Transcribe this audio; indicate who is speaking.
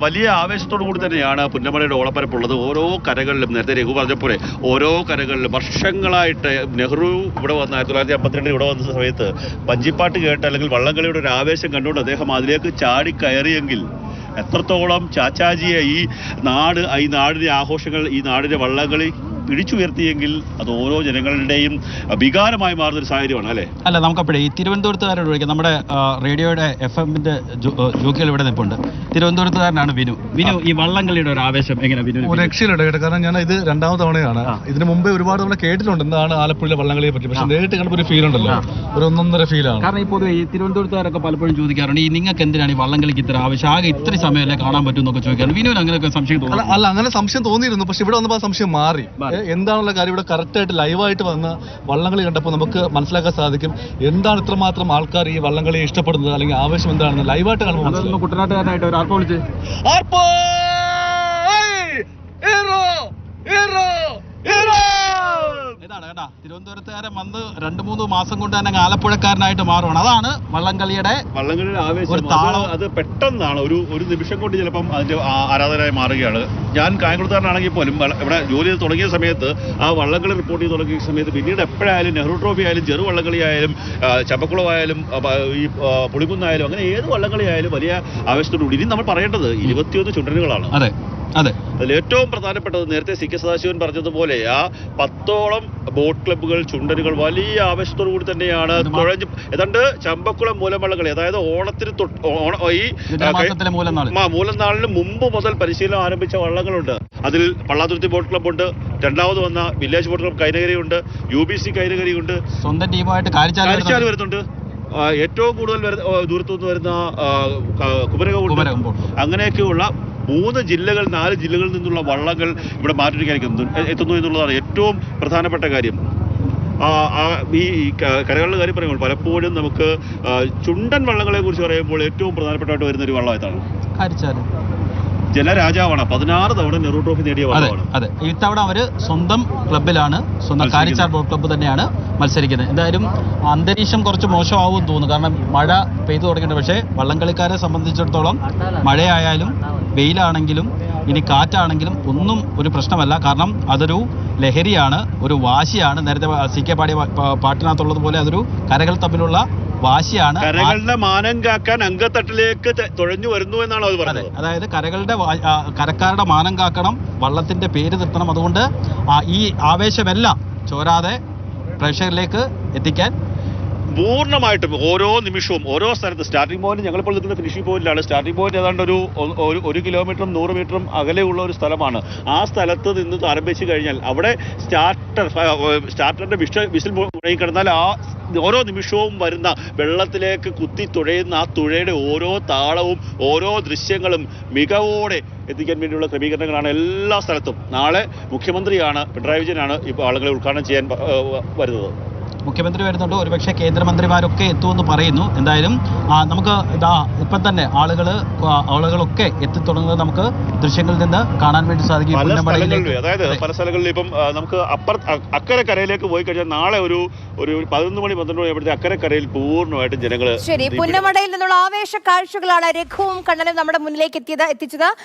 Speaker 1: വലിയ ആവേശത്തോടു കൂടി തന്നെയാണ് പുന്നമടയുടെ ഓളപ്പരപ്പുള്ളത്. ഓരോ കരകളിലും നേരത്തെ രഘു പറഞ്ഞപ്പോലെ ഓരോ കരകളിലും വർഷങ്ങളായിട്ട് നെഹ്റു ഇവിടെ വന്ന 1952 ഇവിടെ വന്ന സമയത്ത് വഞ്ചിപ്പാട്ട് കേട്ട് അല്ലെങ്കിൽ വള്ളംകളിയുടെ ഒരു ആവേശം കണ്ടുകൊണ്ട് അദ്ദേഹം അതിലേക്ക് ചാടിക്കയറിയെങ്കിൽ എത്രത്തോളം ചാച്ചാജിയെ ഈ നാടിൻ്റെ ആഘോഷങ്ങൾ, ഈ നാടിൻ്റെ വള്ളംകളി പിടിച്ചുയർത്തിയെങ്കിൽ അത് ഓരോ ജനങ്ങളുടെയും വികാരമായി മാറുന്നൊരു സാഹചര്യമാണ് അല്ലേ?
Speaker 2: അല്ല, നമുക്കപ്പോഴേ ഈ തിരുവനന്തപുരത്തുകാരോട് ചോദിക്കാം. നമ്മുടെ റേഡിയോയുടെ FM-ന്റെ ജോക്കികൾ ഇവിടെ നിൽപ്പുണ്ട്. തിരുവനന്തപുരത്തുകാരനാണ് വിനു. ഈ വള്ളംകളിയുടെ ഒരു ആവേശം എങ്ങനെ വിനു?
Speaker 3: ഒരു രക്ഷയിലുണ്ട് കേട്ടോ. കാരണം ഞാൻ ഇത് 2ാമത്തെ തവണയാണ്. ഇതിനു മുമ്പേ ഒരുപാട് തവണ കേട്ടിട്ടുണ്ട് എന്താണ് ആലപ്പുഴയിലെ വള്ളംകളിയെ പറ്റി. പക്ഷെ നേരിട്ട് കണ്ടപ്പോൾ ഒരു ഫീൽ ഉണ്ടല്ലോ, ഒരു ഒന്നൊന്നര ഫീലാണ്.
Speaker 2: കാരണം ഈ പൊതുവെ ഈ തിരുവനന്തപുരത്തുകാരൊക്കെ പലപ്പോഴും ചോദിക്കാറുണ്ട്, ഈ നിങ്ങൾക്ക് എന്തിനാണ് ഈ വള്ളംകളിക്ക് ഇത്ര ആവശ്യം, ആകെ ഇത്ര സമയമല്ലേ കാണാൻ പറ്റും എന്നൊക്കെ ചോദിക്കാറുണ്ട്. വിനുവിന് അങ്ങനെയൊക്കെ സംശയം തോന്നുന്നു?
Speaker 3: അല്ല, അങ്ങനെ സംശയം തോന്നിയിരുന്നു. പക്ഷെ ഇവിടെ വന്നപ്പോൾ ആ സംശയം മാറി. എന്താണുള്ള കാര്യം, ഇവിടെ കറക്റ്റായിട്ട് ലൈവായിട്ട് വന്ന് വള്ളംകളി കണ്ടപ്പോൾ നമുക്ക് മനസ്സിലാക്കാൻ സാധിക്കും എന്താണ് ഇത്രമാത്രം ആൾക്കാർ ഈ വള്ളംകളിയെ ഇഷ്ടപ്പെടുന്നത്, അല്ലെങ്കിൽ ആവേശം എന്താണെന്ന് ലൈവായിട്ട് കാണുമ്പോൾ.
Speaker 2: കുട്ടനാട്ടുകാരനായിട്ട് ഒരു ആർപ്പ വിളിച്ച് ഇതാണ് കേട്ടാ, തിരുവനന്തപുരത്തുകാരൻ വന്ന് 2-3 മാസം കൊണ്ട് തന്നെ ആലപ്പുഴക്കാരനായിട്ട് മാറുവാണ്. അതാണ് വള്ളംകളിയുടെ
Speaker 1: ആവേശം. അത് പെട്ടെന്നാണ്, ഒരു നിമിഷം കൊണ്ട് ചിലപ്പം അതിന്റെ ആരാധകരായി മാറുകയാണ്. ഞാൻ കായംകുളത്തുകാരനാണെങ്കിൽ പോലും ഇവിടെ ജോലി ചെയ്ത് തുടങ്ങിയ സമയത്ത് ആ വള്ളംകളി റിപ്പോർട്ട് ചെയ്ത് തുടങ്ങിയ സമയത്ത് പിന്നീട് എപ്പോഴായാലും നെഹ്റു ട്രോഫി ആയാലും ചെറു വള്ളംകളി ആയാലും ചമ്പക്കുളമായാലും ഈ പുളിക്കുന്നായാലും അങ്ങനെ ഏത് വള്ളംകളി ആയാലും വലിയ ആവേശത്തോടുകൂടി. ഇനി നമ്മൾ പറയേണ്ടത് 21 ചുണ്ടനുകളാണ്.
Speaker 2: അതെ,
Speaker 1: അതിൽ ഏറ്റവും പ്രധാനപ്പെട്ടത് നേരത്തെ CK സദാശിവൻ പറഞ്ഞതുപോലെ ആ 10ഓളം ബോട്ട് ക്ലബ്ബുകൾ, ചുണ്ടനുകൾ വലിയ ആവേശത്തോടു കൂടി തന്നെയാണ് ഏതാണ്ട് ചമ്പക്കുളം മൂലംവള്ളംകളി, അതായത് ഓണത്തിന് മൂലനാളിന് മുമ്പ് മുതൽ പരിശീലനം ആരംഭിച്ച വള്ളങ്ങളുണ്ട്. അതിൽ പള്ളാതുരുത്തി ബോട്ട് ക്ലബ്ബുണ്ട്, 2ാമത് വന്ന വില്ലേജ് ബോട്ട് ക്ലബ്ബ് കൈനകരിയുണ്ട്, UBC കൈനകരിയുണ്ട്,
Speaker 2: സ്വന്തം ടീമായിട്ട്
Speaker 1: കാരിച്ചാൽ വരുന്നുണ്ട്, ഏറ്റവും കൂടുതൽ ദൂരത്തുനിന്ന് വരുന്ന കുമരകം. അങ്ങനെയൊക്കെയുള്ള 4 ജില്ലകളിൽ നിന്നുള്ള വള്ളങ്ങൾ ഇവിടെ മാറ്റിരിക്കാൻ എത്തുന്നു എന്നുള്ളതാണ് ഏറ്റവും പ്രധാനപ്പെട്ട കാര്യം. ഈ കരകളുടെ കാര്യം പറയുമ്പോൾ പലപ്പോഴും നമുക്ക് ചുണ്ടൻ വള്ളങ്ങളെ കുറിച്ച് പറയുമ്പോൾ ഏറ്റവും പ്രധാനപ്പെട്ടായിട്ട് വരുന്ന ഒരു വള്ളം ഏതാണ്? ജലരാജാവാണ്. 16 തവണ നെഹ്റു ട്രോഫി നേടിയ വള്ളമാണ്.
Speaker 2: അതെ, ഇത്തവണ അവര് സ്വന്തം ക്ലബിലാണ്, സ്വന്തം കാരിച്ചാൽ ബോട്ട് ക്ലബ്ബ് തന്നെയാണ് മത്സരിക്കുന്നത്. എന്തായാലും അന്തരീക്ഷം കുറച്ച് മോശമാവും തോന്നുന്നു, കാരണം മഴ പെയ്തു തുടങ്ങിയിട്ടുണ്ട്. പക്ഷേ വള്ളംകളിക്കാരെ സംബന്ധിച്ചിടത്തോളം മഴയായാലും വെയിലാണെങ്കിലും ഇനി കാറ്റാണെങ്കിലും ഒന്നും ഒരു പ്രശ്നമല്ല. കാരണം അതൊരു ലഹരിയാണ്, ഒരു വാശിയാണ്. നേരത്തെ CK പാടിയ പാട്ടിനകത്തുള്ളത് പോലെ അതൊരു കരകൾ തമ്മിലുള്ള വാശിയാണ്.
Speaker 1: കരകളുടെ മാനം കാക്കാൻ അങ്കത്തട്ടിലേക്ക് തുഴഞ്ഞു വരുന്നു എന്നാണ് അത് പറഞ്ഞത്.
Speaker 2: അതായത് കരക്കാരുടെ മാനം കാക്കണം, വള്ളത്തിന്റെ പേര് നിർത്തണം. അതുകൊണ്ട് ഈ ആവേശമെല്ലാം ചോരാതെ പ്രേക്ഷകരിലേക്ക് എത്തിക്കാൻ
Speaker 1: പൂർണ്ണമായിട്ടും ഓരോ നിമിഷവും ഓരോ സ്ഥലത്ത് സ്റ്റാർട്ടിംഗ് പോയിന്റ്, ഞങ്ങളിപ്പോൾ നിൽക്കുന്ന ഫിനിഷിംഗ് പോയിന്റിലാണ്. സ്റ്റാർട്ടിംഗ് പോയിന്റ് ഏതാണ്ട് ഒരു കിലോമീറ്ററും 100 മീറ്ററും അകലെയുള്ള ഒരു സ്ഥലമാണ്. ആ സ്ഥലത്ത് നിന്ന് ആരംഭിച്ചു കഴിഞ്ഞാൽ അവിടെ സ്റ്റാർട്ടറിന്റെ വിസിൽ മുഴങ്ങിക്കിടന്നാൽ ആ ഓരോ നിമിഷവും വരുന്ന വെള്ളത്തിലേക്ക് കുത്തി തുഴയുന്ന ആ തുഴയുടെ ഓരോ താളവും ഓരോ ദൃശ്യങ്ങളും മികവോടെ എത്തിക്കാൻ വേണ്ടിയുള്ള ക്രമീകരണങ്ങളാണ് എല്ലാ സ്ഥലത്തും. നാളെ മുഖ്യമന്ത്രിയാണ്, പിണറായി വിജയനാണ് ഇപ്പോൾ ആളുകളെ ഉദ്ഘാടനം ചെയ്യാൻ വരുന്നത്.
Speaker 2: മുഖ്യമന്ത്രി വരുന്നുണ്ട്, ഒരുപക്ഷെ കേന്ദ്രമന്ത്രിമാരൊക്കെ എത്തുമെന്ന് പറയുന്നു. എന്തായാലും നമുക്ക് ഇപ്പം തന്നെ ആളുകളൊക്കെ എത്തിത്തുടങ്ങുന്നത് നമുക്ക് ദൃശ്യങ്ങളിൽ നിന്ന് കാണാൻ വേണ്ടി സാധിക്കും.
Speaker 1: അതായത് പല സ്ഥലങ്ങളിലും ഇപ്പം നമുക്ക് അക്കരെ കരയിലേക്ക് പോയി കഴിഞ്ഞാൽ നാളെ ഒരു 11 മണി 12 മണി ആകുമ്പോഴത്തെ അക്കരെ കരയിൽ പൂർണ്ണമായിട്ടും ജനങ്ങൾ.
Speaker 4: ശരി, പുന്നമടയിൽ നിന്നുള്ള ആവേശ കാഴ്ചകളാണ് രഘുവും കണ്ണനും നമ്മുടെ മുന്നിലേക്ക് എത്തിച്ചത്.